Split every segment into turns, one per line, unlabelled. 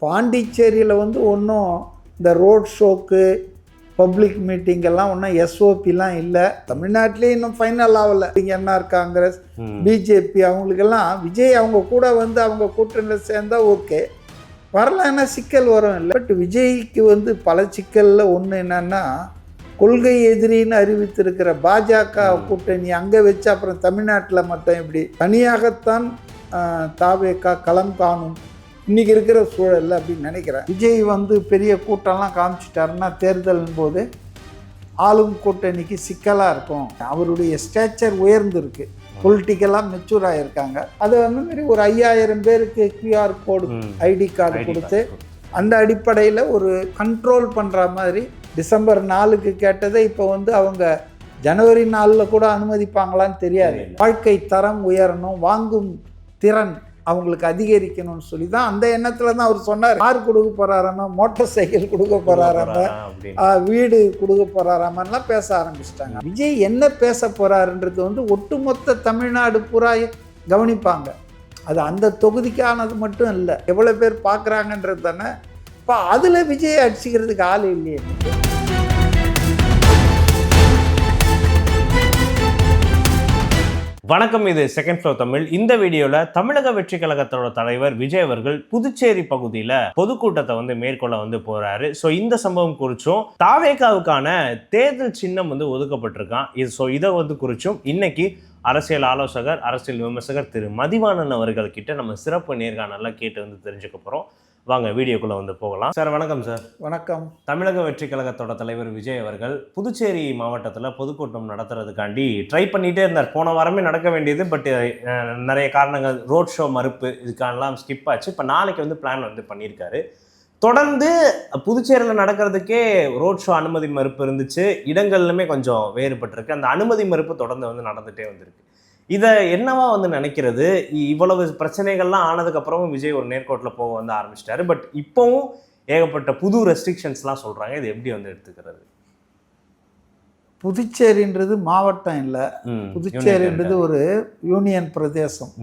பாண்டிச்சேரியில் வந்து ஒன்றும் இந்த ரோட் ஷோக்கு பப்ளிக் மீட்டிங்கெல்லாம் ஒன்றும் எஸ்ஓபிலாம் இல்லை. தமிழ்நாட்டிலே இன்னும் ஃபைனல் ஆகலை. என்ஆர் காங்கிரஸ், பிஜேபி அவங்களுக்கெல்லாம் விஜய் அவங்க கூட வந்து அவங்க கூட்டணியில் சேர்ந்தால் ஓகே, வரலான்னா சிக்கல் வரும் இல்லை. பட் விஜய்க்கு வந்து பல சிக்கலில் ஒன்று என்னன்னா, கொள்கை எதிரின்னு அறிவித்திருக்கிற பாஜக கூட்டணி அங்கே வச்சு அப்புறம் தமிழ்நாட்டில் மட்டும் இப்படி தனியாகத்தான் தாவேகா களம் காணும் இன்றைக்கி இருக்கிற சூழலில் அப்படின்னு நினைக்கிறேன். விஜய் வந்து பெரிய கூட்டம்லாம் காமிச்சிட்டாருன்னா தேர்தலின் போது ஆளும் கூட்டணிக்கு சிக்கலாக இருக்கும். அவருடைய ஸ்டேச்சர் உயர்ந்துருக்கு, பொலிட்டிக்கலாக மெச்சூர் ஆகியிருக்காங்க. அது வந்து மாதிரி ஒரு 5000 பேருக்கு QR கோடு ஐடி கார்டு கொடுத்து அந்த அடிப்படையில் ஒரு கண்ட்ரோல் பண்ணுற மாதிரி டிசம்பர் 4க்கு கேட்டதை இப்போ வந்து அவங்க ஜனவரி 4 கூட அனுமதிப்பாங்களான்னு தெரியாது. வாழ்க்கை தரம் உயரணும், வாங்கும் திறன் அவங்களுக்கு அதிகரிக்கணும்னு சொல்லி தான் அந்த எண்ணத்தில் தான் அவர் சொன்னார். கார் கொடுக்க போகிறாராம, மோட்டார் சைக்கிள் கொடுக்க போகிறாராம, வீடு கொடுக்க போகிறாராமலாம் பேச ஆரம்பிச்சிட்டாங்க. விஜய் என்ன பேச போகிறாருன்றது வந்து ஒட்டுமொத்த தமிழ்நாடு பூரா கவனிப்பாங்க. அது அந்த தொகுதிக்கானது மட்டும் இல்லை, எவ்வளோ பேர் பார்க்குறாங்கன்றது தானே. இப்போ அதில் விஜய் அடிச்சுக்கிறதுக்கு ஆள் இல்லையே.
வணக்கம், இது செகண்ட் ஃப்ளோர் தமிழ். இந்த வீடியோவில் தமிழக வெற்றி கழகத்தோட தலைவர் விஜய் அவர்கள் புதுச்சேரி பகுதியில் பொதுக்கூட்டத்தை மேற்கொள்ள போறாரு. ஸோ இந்த சம்பவம் குறிச்சும் தாவேகாவுக்கான தேர்தல் சின்னம் ஒதுக்கப்பட்டிருக்கான். இதை குறிச்சும் இன்னைக்கு அரசியல் ஆலோசகர், அரசியல் விமர்சகர் திரு மதிவாணன் அவர்கள் கிட்ட நம்ம சிறப்பு நேர்காணலாம் கேட்டு தெரிஞ்சுக்க போகிறோம். வாங்க வீடியோக்குள்ளே போகலாம். சார் வணக்கம். சார் வணக்கம். தமிழக வெற்றி கழகத்தோட தலைவர் விஜய் அவர்கள் புதுச்சேரி மாவட்டத்தில் பொதுக்கூட்டம் நடத்துறதுக்காண்டி ட்ரை பண்ணிகிட்டே இருந்தார். போன வாரமே நடக்க வேண்டியது, பட் நிறைய காரணங்கள், ரோட் ஷோ மறுப்பு, இதுக்கெல்லாம் ஸ்கிப் ஆச்சு. இப்போ நாளைக்கு பிளான் பண்ணியிருக்காரு. தொடர்ந்து புதுச்சேரியில் நடக்கிறதுக்கே ரோட் ஷோ அனுமதி மறுப்பு இருந்துச்சு, இடங்கள்லுமே கொஞ்சம் வேறுபட்டிருக்கு. அந்த அனுமதி மறுப்பு தொடர்ந்து நடந்துகிட்டே வந்திருக்கு. இதை என்னவா நினைக்கிறது? இவ்வளவு பிரச்சனைகள்லாம் ஆனதுக்கப்புறமும் விஜய் ஒரு நேர்கோட்டில் போக ஆரம்பிச்சிட்டாரு. பட் இப்போவும் ஏகப்பட்ட புது ரெஸ்ட்ரிக்ஷன்ஸ்லாம் சொல்கிறாங்க. இது எப்படி எடுத்துக்கிறது?
புதுச்சேரின்றது மாவட்டம் இல்லை, புதுச்சேரின்றது ஒரு யூனியன் பிரதேசம்.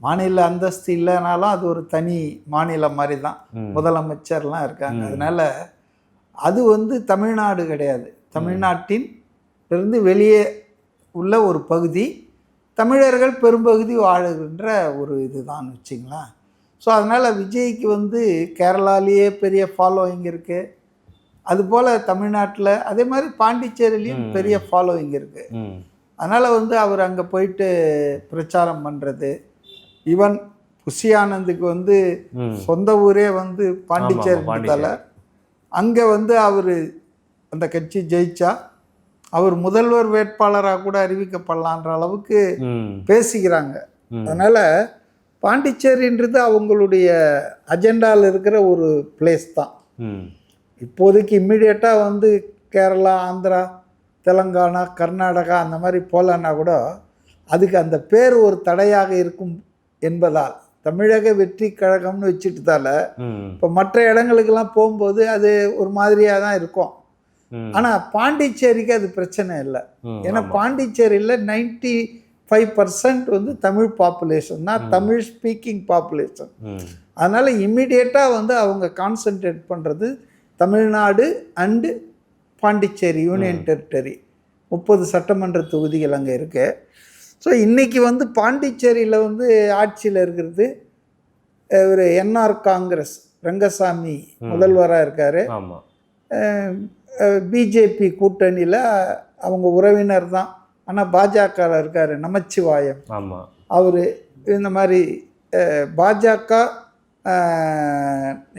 மாநில அந்தஸ்து இல்லைனாலும் அது ஒரு தனி மாநிலம் மாதிரி தான். முதலமைச்சர்லாம் இருக்காங்க. அதனால அது தமிழ்நாடு கிடையாது. தமிழ்நாட்டின் இருந்து வெளியே உள்ள ஒரு பகுதி, தமிழர்கள் பெரும்பகுதி வாழுகின்ற ஒரு இதுதான் வச்சுங்களேன். ஸோ அதனால் விஜய்க்கு கேரளாலேயே பெரிய ஃபாலோயிங் இருக்குது. அதுபோல் தமிழ்நாட்டில் அதே மாதிரி பாண்டிச்சேரியிலையும் பெரிய ஃபாலோயிங் இருக்குது. அதனால் அவர் அங்கே போயிட்டு பிரச்சாரம் பண்ணுறது, ஈவன் புஷி ஆனந்துக்கு சொந்த ஊரே பாண்டிச்சேரினால அங்கே அவர் அந்த கட்சி ஜெயிச்சா அவர் முதல்வர் வேட்பாளராக கூட அறிவிக்கப்படலான்ற அளவுக்கு பேசிக்கிறாங்க. அதனால் பாண்டிச்சேரின்றது அவங்களுடைய அஜெண்டாவில் இருக்கிற ஒரு பிளேஸ் தான். இப்போதைக்கு இம்மிடியட்டாக கேரளா, ஆந்திரா, தெலுங்கானா, கர்நாடகா அந்த மாதிரி போகலன்னா கூட அதுக்கு அந்த பேர் ஒரு தடையாக இருக்கும் என்பதால் தமிழக வெற்றி கழகம்னு வச்சுட்டதால இப்போ மற்ற இடங்களுக்கெல்லாம் போகும்போது அது ஒரு மாதிரியாக தான் இருக்கும். ஆனால் பாண்டிச்சேரிக்கு அது பிரச்சனை இல்லை. ஏன்னா பாண்டிச்சேரியில் 95% தமிழ் பாப்புலேஷன் தான், தமிழ் ஸ்பீக்கிங் பாப்புலேஷன். அதனால் இம்மிடியேட்டாக அவங்க கான்சன்ட்ரேட் பண்ணுறது Tamil Nadu and Pondicherry union territory. 30 சட்டமன்ற தொகுதிகள் அங்கே இருக்கு. ஸோ இன்றைக்கி பாண்டிச்சேரியில் ஆட்சியில் இருக்கிறது ஒரு என்ஆர் காங்கிரஸ், ரங்கசாமி முதல்வராக இருக்கார். பிஜேபி கூட்டணியில் அவங்க உறவினர் தான், ஆனால் பாஜகவில் இருக்கார் நமச்சிவாயம். அவர் இந்த மாதிரி பாஜக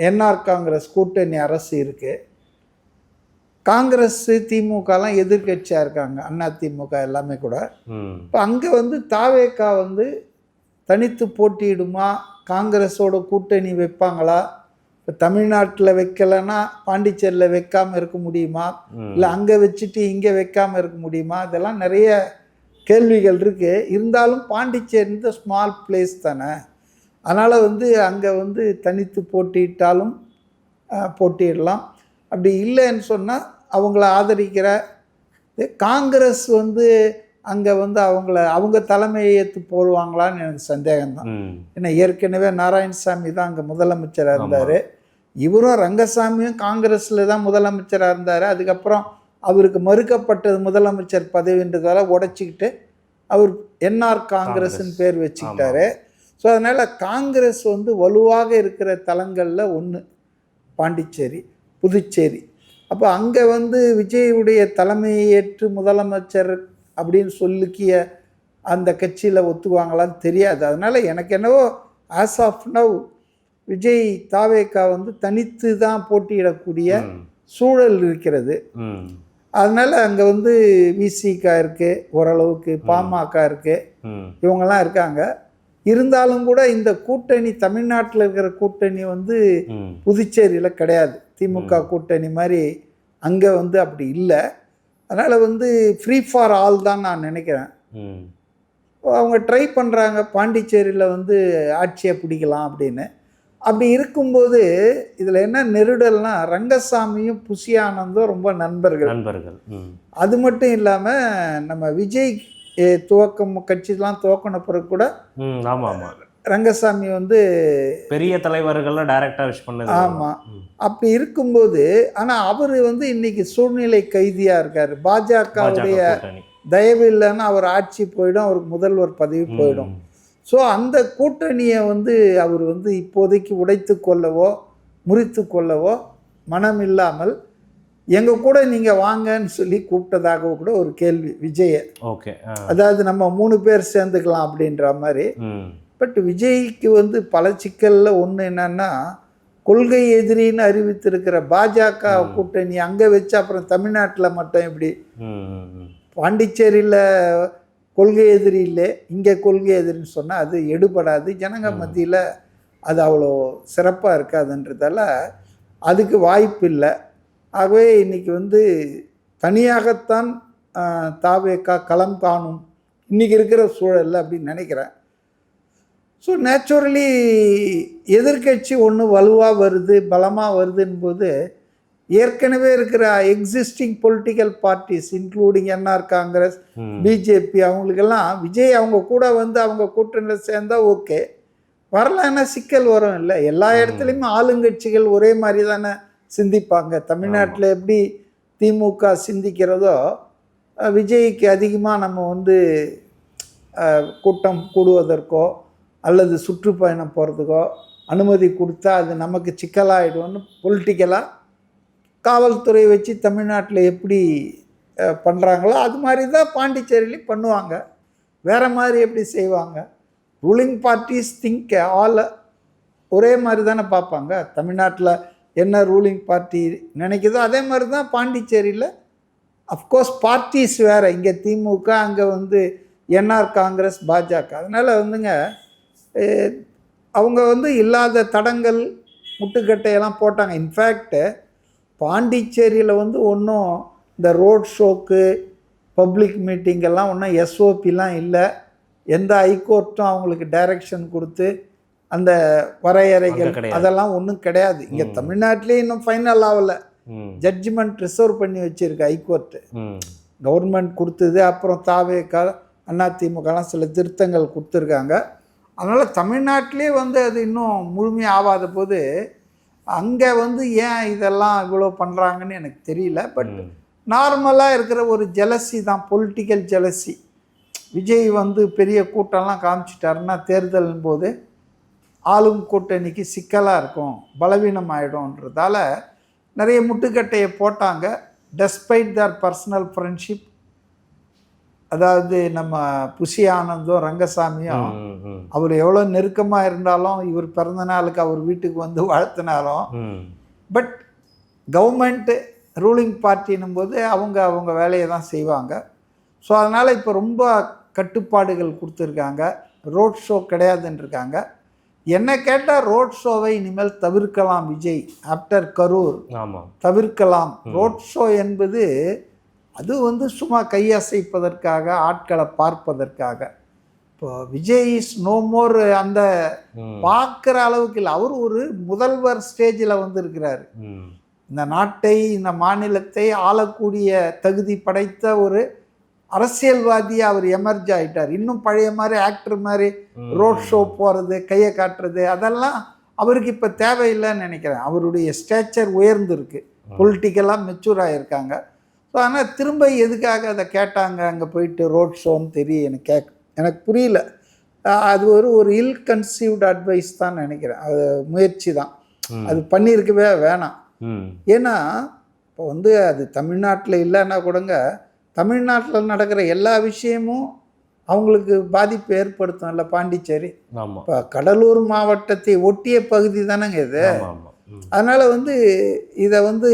என்ஆர் காங்கிரஸ் கூட்டணி அரசு இருக்குது. காங்கிரஸ், திமுகலாம் எதிர்கட்சியாக இருக்காங்க, அண்ணா திமுக எல்லாமே கூட. இப்போ அங்கே தாவேகா தனித்து போட்டியிடுமா, காங்கிரஸோட கூட்டணி வைப்பாங்களா, இப்போ தமிழ்நாட்டில் வைக்கலைன்னா பாண்டிச்சேரியில் வைக்காமல் இருக்க முடியுமா, இல்லை அங்கே வச்சுட்டு இங்கே வைக்காமல் இருக்க முடியுமா, இதெல்லாம் நிறைய கேள்விகள் இருக்குது. இருந்தாலும் பாண்டிச்சேரி ஸ்மால் பிளேஸ் தானே. அதனால் அங்கே தனித்து போட்டியிட்டாலும் போட்டியிடலாம். அப்படி இல்லைன்னு சொன்னால் அவங்கள ஆதரிக்கிற காங்கிரஸ் அங்கே வந்து அவங்க தலைமையை ஏற்று போடுவாங்களான்னு எனக்கு சந்தேகம்தான். ஏன்னா ஏற்கனவே நாராயணசாமி தான் அங்கே முதலமைச்சராக இருந்தார். இவரும் ரங்கசாமியும் காங்கிரஸில் தான் முதலமைச்சராக இருந்தார். அதுக்கப்புறம் அவருக்கு மறுக்கப்பட்டது முதலமைச்சர் பதவின்றதால உடைச்சிக்கிட்டு அவர் என்ஆர் காங்கிரஸ்ன்னு பேர் வச்சுக்கிட்டாரு. ஸோ அதனால் காங்கிரஸ் வந்து வலுவாக இருக்கிற தலங்களில் ஒன்று பாண்டிச்சேரி, புதுச்சேரி. அப்போ அங்கே வந்து விஜயுடைய தலைமையை ஏற்று முதலமைச்சர் அப்படின்னு சொல்லிக்கிய அந்த கட்சியில் ஒத்துவாங்களான்னு தெரியாது. அதனால் எனக்கு என்னவோ ஆஸ் ஆஃப் நவ் விஜய் தாவேக்கா வந்து தனித்து தான் போட்டியிடக்கூடிய சூழல் இருக்கிறது. அதனால் அங்கே வந்து விசிகா இருக்குது, ஓரளவுக்கு பாமக இருக்குது, இவங்கெல்லாம் இருக்காங்க. இருந்தாலும் கூட இந்த கூட்டணி தமிழ்நாட்டில் இருக்கிற கூட்டணி வந்து புதுச்சேரியில் கிடையாது. திமுக கூட்டணி மாதிரி அங்கே வந்து அப்படி இல்லை. அதனால் வந்து ஃப்ரீ ஃபார் ஆல் தான் நான் நினைக்கிறேன். அவங்க ட்ரை பண்ணுறாங்க பாண்டிச்சேரியில் வந்து ஆட்சியை பிடிக்கலாம் அப்படின்னு. அப்படி இருக்கும்போது இதில் என்ன நெருடல்னா, ரங்கசாமியும் புசி ஆனந்தும் ரொம்ப நண்பர்கள். அது மட்டும் இல்லாமல் நம்ம விஜய் கட்சிலாம் துவக்கின பிறகு கூட ரங்கசாமி வந்து
பெரிய தலைவர்கள்லாம் டைரக்டாக விஷ் பண்ணது.
ஆமாம். அப்படி இருக்கும்போது ஆனால் அவர் வந்து இன்னைக்கு சூழ்நிலை கைதியாக இருக்கார். பாஜகவுடைய தயவு இல்லைன்னா அவர் ஆட்சி போயிடும், அவருக்கு முதல்வர் பதவி போயிடும். ஸோ அந்த கூட்டணியை வந்து அவர் வந்து இப்போதைக்கு உடைத்து கொள்ளவோ முறித்து கொள்ளவோ மனம் இல்லாமல் எங்கள் கூட நீங்கள் வாங்கன்னு சொல்லி கூப்பிட்டதாக கூட ஒரு கேள்வி விஜயை.
ஓகே,
அதாவது நம்ம 3 பேர் சேர்ந்துக்கலாம் அப்படின்ற மாதிரி. பட் விஜய்க்கு வந்து பல சிக்கலில் ஒன்று என்னன்னா, கொள்கை எதிரின்னு அறிவித்திருக்கிற பாஜக கூட்டணி அங்கே வச்சு அப்புறம் தமிழ்நாட்டில் மட்டும் எப்படி பாண்டிச்சேரியில் கொள்கை எதிரி இல்லை, இங்கே கொள்கை எதிரின்னு சொன்னால் அது எடுபடாது, ஜனங்க மத்தியில் அது அவ்வளோ சிறப்பாக இருக்காதுன்றதால அதுக்கு வாய்ப்பு இல்லை. ஆகவே இன்றைக்கி வந்து தனியாகத்தான் தாவேக்கா களம் காணும் இன்றைக்கி இருக்கிற சூழலில் அப்படின்னு நினைக்கிறேன். ஸோ நேச்சுரலி எதிர்கட்சி ஒன்று வலுவாக வருது, பலமாக வருதுன்னு போது ஏற்கனவே இருக்கிற existing political parties including NR Congress, BJP, அவங்களுக்கெல்லாம் விஜய் அவங்க கூட வந்து அவங்க கூட்டணியில் சேர்ந்தால் ஓகே, வரலான்னா சிக்கல் வரும். இல்லை எல்லா இடத்துலையுமே ஆளுங்கட்சிகள் ஒரே மாதிரி தானே சிந்திப்பாங்க. தமிழ்நாட்டில் எப்படி திமுக சிந்திக்கிறதோ விஜய்க்கு அதிகமாக நம்ம வந்து கூட்டம் கூடுவதற்கோ அல்லது சுற்றுப்பயணம் போகிறதுக்கோ அனுமதி கொடுத்தா அது நமக்கு சிக்கலாகிடும்னு பொலிட்டிக்கலாக காவல்துறை வச்சு தமிழ்நாட்டில் எப்படி பண்ணுறாங்களோ அது மாதிரி தான் பாண்டிச்சேரியிலையும் பண்ணுவாங்க. வேறு மாதிரி எப்படி செய்வாங்க? ரூலிங் பார்ட்டிஸ் திங்க் ஆல் ஒரே மாதிரி தானே பார்ப்பாங்க. தமிழ்நாட்டில் என்ன ரூலிங் பார்ட்டி நினைக்குதோ அதே மாதிரி தான் பாண்டிச்சேரியில். அஃப்கோர்ஸ் பார்ட்டிஸ் வேறு, இங்கே திமுக, அங்கே வந்து என்ஆர் காங்கிரஸ், பாஜக. அதனால் வந்துங்க அவங்க வந்து இல்லாத தடங்கள் முட்டுக்கட்டையெல்லாம் போட்டாங்க. இன்ஃபேக்ட் பாண்டிச்சேரியில் வந்து ஒன்றும் இந்த ரோட் ஷோக்கு பப்ளிக் மீட்டிங்கெல்லாம் ஒன்றும் எஸ்ஓபிலாம் இல்லை. எந்த ஹைகோர்ட்டும் அவங்களுக்கு டைரக்ஷன் கொடுத்து அந்த வரையறைகள் அதெல்லாம் ஒன்றும் கிடையாது. இங்கே தமிழ்நாட்டிலே இன்னும் ஃபைனல் ஆகலை, ஜட்ஜ்மெண்ட் ரிசர்வ் பண்ணி வச்சுருக்கு ஹைகோர்ட்டு. கவர்மெண்ட் கொடுத்தது, அப்புறம் தாவேக்கா அதிமுகலாம் சில திருத்தங்கள் கொடுத்துருக்காங்க. அதனால் தமிழ்நாட்டிலே வந்து அது இன்னும் முழுமையாக ஆகாத போது அங்கே வந்து ஏன் இதெல்லாம் இவ்வளோ பண்ணுறாங்கன்னு எனக்கு தெரியல. பட் நார்மலாக இருக்கிற ஒரு ஜெலசி தான், பொலிட்டிக்கல் ஜெலசி. விஜய் வந்து பெரிய கூட்டம்லாம் காமிச்சிட்டாருன்னா தேர்தலின் போது ஆளும் கூட்டணிக்கு சிக்கலாக இருக்கும், பலவீனம் ஆகிடும்ன்றதால நிறைய முட்டுக்கட்டையை போட்டாங்க. டெஸ்பைட் தர் பர்சனல் ஃப்ரெண்ட்ஷிப், அதாவது நம்ம புசி ஆனந்தும் ரங்கசாமியும் அவர் எவ்வளோ நெருக்கமாக இருந்தாலும் இவர் பிறந்த நாளுக்கு அவர் வீட்டுக்கு வந்து வாழ்த்தினாலும், பட் கவர்மெண்ட்டு ரூலிங் பார்ட்டினும் போது அவங்க வேலையை தான் செய்வாங்க. ஸோ அதனால் இப்போ ரொம்ப கட்டுப்பாடுகள் கொடுத்துருக்காங்க. ரோட் ஷோ கிடையாதுன்ருக்காங்க. என்ன கேட்டால் ரோட் ஷோவை இனிமேல் தவிர்க்கலாம் விஜய். ஆஃப்டர் கரூர் தவிர்க்கலாம். ரோட் ஷோ என்பது அது வந்து சும்மா கையசைப்பதற்காக, ஆட்களை பார்ப்பதற்காக. இப்போ விஜய் இஸ் நோ மோர் அந்த பார்க்குற அளவுக்கு இல்லை. அவர் ஒரு முதல்வர் ஸ்டேஜில் வந்து இருக்கிறார். இந்த நாட்டை, இந்த மாநிலத்தை ஆளக்கூடிய தகுதி படைத்த ஒரு அரசியல்வாதியா அவர் எமர்ஜ் ஆயிட்டார். இன்னும் பழைய மாதிரி ஆக்டர் மாதிரி ரோட் ஷோ போகிறது, கையை காட்டுறது, அதெல்லாம் அவருக்கு இப்போ தேவையில்லைன்னு நினைக்கிறேன். அவருடைய ஸ்டேச்சர் உயர்ந்துருக்கு, பொலிட்டிக்கலாக மெச்சூர் ஆகியிருக்காங்க. ஸோ ஆனால் திரும்ப எதுக்காக அதை கேட்டாங்க அங்கே போயிட்டு ரோட் ஷோன்னு தெரியும் எனக்கு புரியல. அது ஒரு இல் கன்சீவ்டு அட்வைஸ் தான் நினைக்கிறேன். அது முயற்சி தான், அது பண்ணியிருக்கவே வேணாம். ஏன்னா இப்போ வந்து அது தமிழ்நாட்டில் இல்லைன்னா கூடங்க, தமிழ்நாட்டில் நடக்கிற எல்லா விஷயமும் அவங்களுக்கு பாதிப்பு ஏற்படுத்தும் இல்லை. பாண்டிச்சேரி இப்போ கடலூர் மாவட்டத்தை ஒட்டிய பகுதி தானேங்க இது. அதனால் வந்து இதை வந்து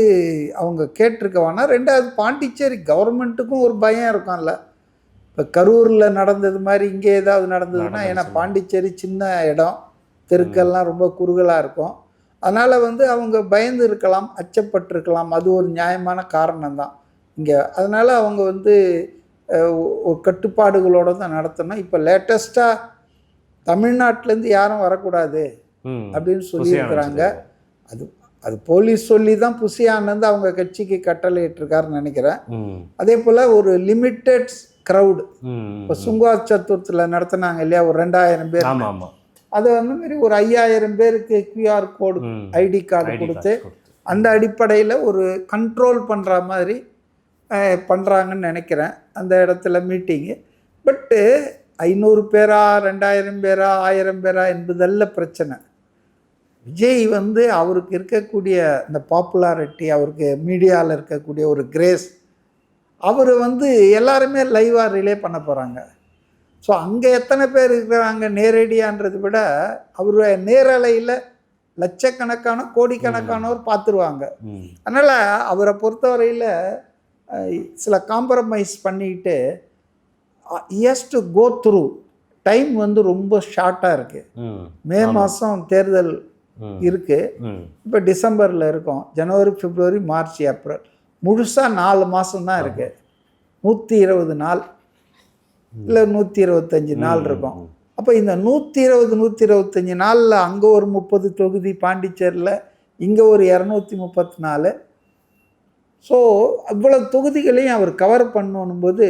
அவங்க கேட்டிருக்கவானா. ரெண்டாவது பாண்டிச்சேரி கவர்மெண்ட்டுக்கும் ஒரு பயம் இருக்கும்ல. இப்போ கரூரில் நடந்தது மாதிரி இங்கே ஏதாவது நடந்ததுன்னா, ஏன்னா பாண்டிச்சேரி சின்ன இடம், தெருக்கெல்லாம் ரொம்ப குறுகலாக இருக்கும். அதனால் வந்து அவங்க பயந்து இருக்கலாம், அச்சப்பட்டிருக்கலாம். அது ஒரு நியாயமான காரணம்தான் இங்கே. அதனால் அவங்க வந்து ஒரு கட்டுப்பாடுகளோடு தான் நடத்தணும். இப்போ லேட்டஸ்ட்டாக தமிழ்நாட்டிலேருந்து யாரும் வரக்கூடாது அப்படின்னு சொல்லியிருக்கிறாங்க. அது போலீஸ் சொல்லி தான் புசி ஆனந்த் அவங்க கட்சிக்கு கட்டளையிட்டிருக்காருன்னு நினைக்கிறேன். அதே போல் ஒரு லிமிட்டட் க்ரௌடு இப்போ சுங்குவார் சதுர்த்தியில் நடத்தினாங்க இல்லையா, ஒரு 2000 பேர். அது வந்து மாதிரி ஒரு 5000 பேருக்கு QR கோடு, ஐடி கார்டு கொடுத்து அந்த அடிப்படையில் ஒரு கண்ட்ரோல் பண்ணுற மாதிரி பண்ணுறாங்கன்னு நினைக்கிறேன் அந்த இடத்துல மீட்டிங்கு. பட்டு 500 பேரா 2000 பேரா 1000 பேரா என்பதல்ல பிரச்சனை. விஜய் வந்து அவருக்கு இருக்கக்கூடிய இந்த பாப்புலாரிட்டி, அவருக்கு மீடியாவில் இருக்கக்கூடிய ஒரு கிரேஸ், அவர் வந்து எல்லாருமே லைவாக ரிலே பண்ண போகிறாங்க. ஸோ அங்கே எத்தனை பேர் இருக்கிறாங்க நேரடியான்றதை விட அவருடைய நேரலையில் லட்சக்கணக்கான கோடிக்கணக்கானவர் பார்த்துருவாங்க. அதனால் அவரை பொறுத்தவரையில் சில காம்ப்ரமைஸ் பண்ணிட்டு has to go through. Time வந்து ரொம்ப ஷார்ட்டாக இருக்குது. மே மாதம் தேர்தல் இருக்குது. இப்போ டிசம்பரில் இருக்கோம், ஜனவரி, பிப்ரவரி, மார்ச், ஏப்ரல், முழுசாக 4 மாதம்தான் இருக்குது. 120 நாள் இல்லை 125 நாள் இருக்கும். அப்போ இந்த 120-125 நாளில் அங்கே ஒரு 30 தொகுதி பாண்டிச்சேரியில், இங்கே ஒரு 234. ஸோ அவ்வளோ தொகுதிகளையும் அவர் கவர் பண்ணணும் போது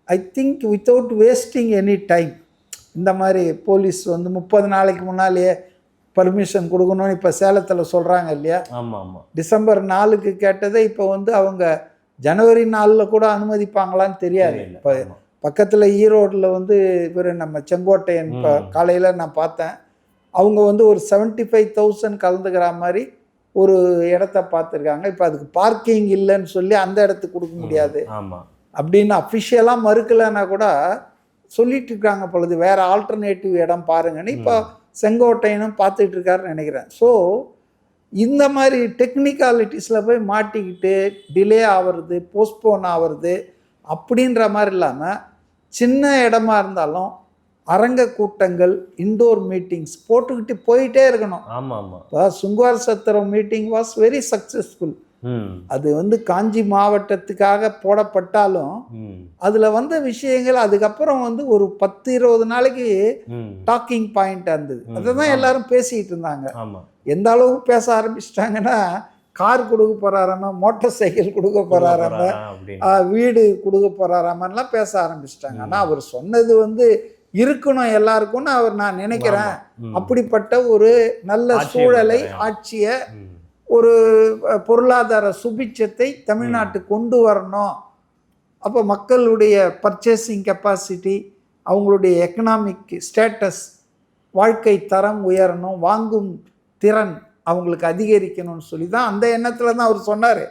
I think without wasting any time, இந்த மாதிரி போலீஸ் வந்து 30 நாளைக்கு முன்னாலேயே பர்மிஷன் கொடுக்கணும்னு இப்போ சேலத்தில் சொல்கிறாங்க இல்லையா. டிசம்பர் 4க்கு கேட்டதை இப்போ வந்து அவங்க ஜனவரி 4 கூட அனுமதிப்பாங்களான்னு தெரியாது. இப்போ பக்கத்தில் ஈரோடில் வந்து இவர் நம்ம செங்கோட்டையன் இப்போ காலையில் நான் பார்த்தேன், அவங்க வந்து ஒரு 75,000 கலந்துக்கிற மாதிரி ஒரு இடத்த பார்த்துருக்காங்க. இப்போ அதுக்கு பார்க்கிங் இல்லைன்னு சொல்லி அந்த இடத்துக்கு கொடுக்க முடியாது அப்படின்னு அஃபிஷியலாக மறுக்கலைன்னா கூட சொல்லிட்டு இருக்காங்க பொழுது, வேறு ஆல்டர்னேட்டிவ் இடம் பாருங்கன்னு இப்போ செங்கோட்டையனும் பார்த்துட்டு இருக்காருன்னு நினைக்கிறேன். ஸோ இந்த மாதிரி டெக்னிக்காலிட்டிஸில் போய் மாட்டிக்கிட்டு டிலே ஆகிறது, போஸ்ட்போன் ஆகிறது அப்படின்ற மாதிரி இல்லாமல் சின்ன இடமா இருந்தாலும் அரங்க கூட்டங்கள், இண்டோர் மீட்டிங்ஸ் போட்டுக்கிட்டு போயிட்டே இருக்கணும். இப்போ சுங்குவார் சத்திரம் மீட்டிங் வாஸ் வெரி சக்ஸஸ்ஃபுல். அது வந்து காஞ்சி மாவட்டத்துக்காக போடப்பட்டாலும் அதில் வந்த விஷயங்கள் அதுக்கப்புறம் வந்து ஒரு 10-20 நாளைக்கு டாக்கிங் பாயிண்டாக இருந்தது. அதை தான் எல்லாரும் பேசிக்கிட்டு இருந்தாங்க. எந்த அளவுக்கு பேச ஆரம்பிச்சிட்டாங்கன்னா, கார் கொடுக்க போகிறாராமா, மோட்டார் சைக்கிள் கொடுக்க போகிறாராமா, வீடு கொடுக்க போகிறாராமான்லாம் பேச ஆரம்பிச்சிட்டாங்க. ஆனால் அவர் சொன்னது வந்து இருக்கணும் எல்லாருக்கும்னு அவர் நான் நினைக்கிறேன். அப்படிப்பட்ட ஒரு நல்ல சூழலை, ஆட்சியை, ஒரு பொருளாதார சுபிட்சத்தை தமிழ்நாட்டுக்கு கொண்டு வரணும். அப்போ மக்களுடைய பர்ச்சேசிங் கெப்பாசிட்டி, அவங்களுடைய எக்கனாமிக் ஸ்டேட்டஸ், வாழ்க்கை தரம் உயரணும், வாங்கும் திறன் அவங்களுக்கு அதிகரிக்கணும்னு சொல்லி தான் அந்த எண்ணத்தில் தான் அவர் சொன்னார்.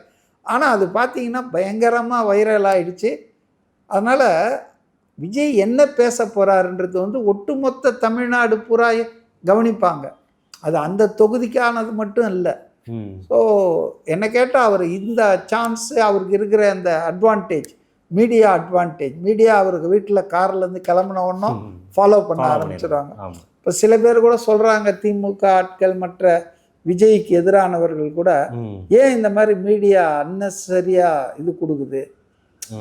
ஆனால் அது பார்த்திங்கன்னா பயங்கரமாக வைரல் ஆகிடுச்சு. அதனால் விஜய் என்ன பேச போகிறாருன்றது வந்து ஒட்டுமொத்த தமிழ்நாடு பூரா கவனிப்பாங்க. அது அந்த தொகுதிக்கானது மட்டும் இல்லை. ஸோ என்னை கேட்டால் அவர் இந்த சான்ஸு, அவருக்கு இருக்கிற அந்த அட்வான்டேஜ், மீடியா அட்வான்டேஜ், மீடியா அவருக்கு வீட்டில் கார்லேருந்து கிளம்பின ஒன்றும் ஃபாலோ பண்ண ஆரம்பிச்சிடுவாங்க. இப்போ சில பேர் கூட சொல்கிறாங்க, திமுக ஆட்கள், மற்ற விஜய்க்கு எதிரானவர்கள் கூட, ஏன் இந்த மாதிரி மீடியா அன்னெசரியாக இது கொடுக்குது,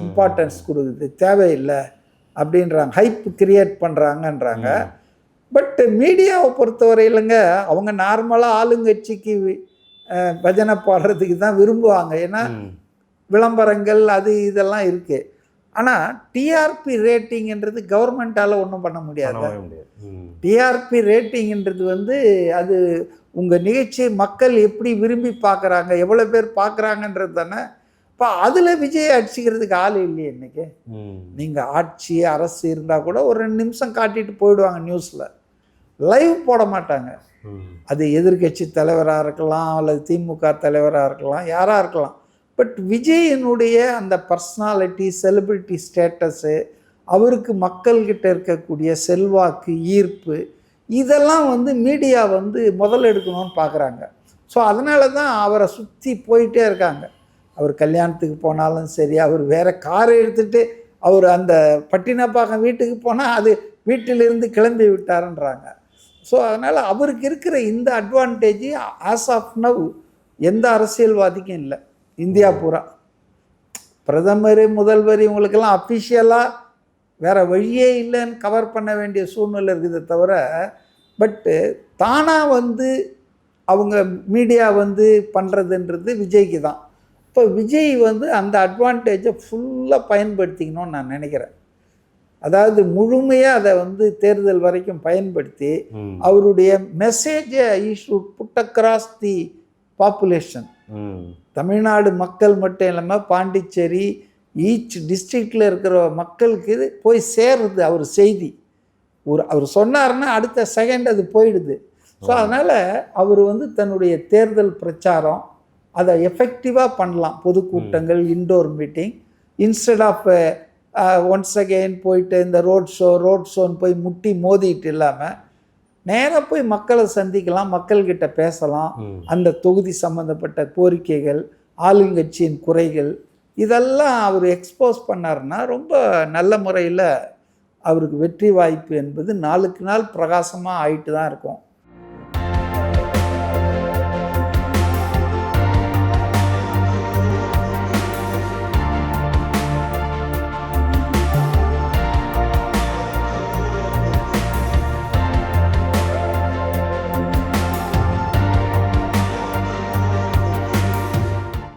இம்பார்ட்டன்ஸ் கொடுக்குது, தேவையில்லை அப்படின்றாங்க, ஹைப் கிரியேட் பண்ணுறாங்கன்றாங்க. பட் மீடியாவை பொறுத்தவரையிலங்க அவங்க நார்மலாக ஆளுங்கட்சிக்கு பஜனை பாடுறதுக்கு தான் விரும்புவாங்க. ஏன்னா விளம்பரங்கள் அது இதெல்லாம் இருக்குது. ஆனால் டிஆர்பி ரேட்டிங்ன்றது கவர்மெண்ட்டால் ஒன்றும் பண்ண முடியாது.
பண்ணவே முடியாது.
டிஆர்பி ரேட்டிங்ன்றது வந்து அது உங்கள் நிகழ்ச்சியை மக்கள் எப்படி விரும்பி பார்க்குறாங்க, எவ்வளோ பேர் பார்க்குறாங்கன்றது தானே. இப்போ அதில் விஜய் அடிச்சுக்கிறதுக்கு ஆள் இல்லையே இன்றைக்கி. நீங்கள் ஆட்சி அரசு இருந்தால் கூட ஒரு 2 நிமிஷம் காட்டிட்டு போயிடுவாங்க நியூஸில், லைவ் போட மாட்டாங்க. அது எதிர்கட்சி தலைவராக இருக்கலாம் அல்லது திமுக தலைவராக இருக்கலாம், யாராக இருக்கலாம். பட் விஜயனுடைய அந்த பர்சனாலிட்டி, செலிபிரிட்டி ஸ்டேட்டஸு, அவருக்கு மக்கள்கிட்ட இருக்கக்கூடிய செல்வாக்கு, ஈர்ப்பு, இதெல்லாம் வந்து மீடியா வந்து முதல் எடுக்கணும்னு பார்க்குறாங்க. ஸோ அதனால தான் அவரை சுற்றி போயிட்டே இருக்காங்க. அவர் கல்யாணத்துக்கு போனாலும் சரி, அவர் வேறு காரை எடுத்துகிட்டு அவர் அந்த பட்டினப்பாக்கம் வீட்டுக்கு போனால் அது வீட்டிலிருந்து கிளம்பி விட்டாருன்றாங்க. ஸோ அதனால் அவருக்கு இருக்கிற இந்த அட்வான்டேஜ் ஆஸ் ஆஃப் நவ் எந்த அரசியல்வாதிக்கும் இல்லை. இந்தியா பூரா பிரதமர், முதல்வர் இவங்களுக்கெல்லாம் அஃபிஷியலாக வேறு வழியே இல்லைன்னு கவர் பண்ண வேண்டிய சூழ்நிலை இருக்குதே தவிர, பட்டு தானாக வந்து அவங்க மீடியா வந்து பண்ணுறதுன்றது விஜய்க்கு தான். இப்போ விஜய் வந்து அந்த அட்வான்டேஜை ஃபுல்லாக பயன்படுத்திக்கணும்னு நான் நினைக்கிறேன். அதாவது முழுமையாக அதை வந்து தேர்தல் வரைக்கும் பயன்படுத்தி அவருடைய மெசேஜை he should put across the population. Tamil Nadu மக்கள் மட்டும் இல்லாமல் பாண்டிச்சேரி ஈச் டிஸ்ட்ரிக்டில் இருக்கிற மக்களுக்கு இது போய் சேருது அவர் செய்தி. அவர் சொன்னார்னா அடுத்த செகண்ட் அது போயிடுது. ஸோ அதனால் அவர் வந்து தன்னுடைய தேர்தல் பிரச்சாரம் அதை எஃபெக்டிவாக பண்ணலாம். பொதுக்கூட்டங்கள், indoor meeting, instead of once again போயிட்டு இந்த ரோட் ஷோன்னு போய் முட்டி மோதிட்டு இல்லாமல் நேராக போய் மக்களை சந்திக்கலாம், மக்கள்கிட்ட பேசலாம். அந்த தொகுதி சம்மந்தப்பட்ட கோரிக்கைகள், ஆளுங்கட்சியின் குறைகள், இதெல்லாம் அவர் எக்ஸ்போஸ் பண்ணார்னா ரொம்ப நல்ல முறையில் அவருக்கு வெற்றி வாய்ப்பு என்பது நாளுக்கு நாள் பிரகாசமாக ஆகிட்டு தான் இருக்கும்.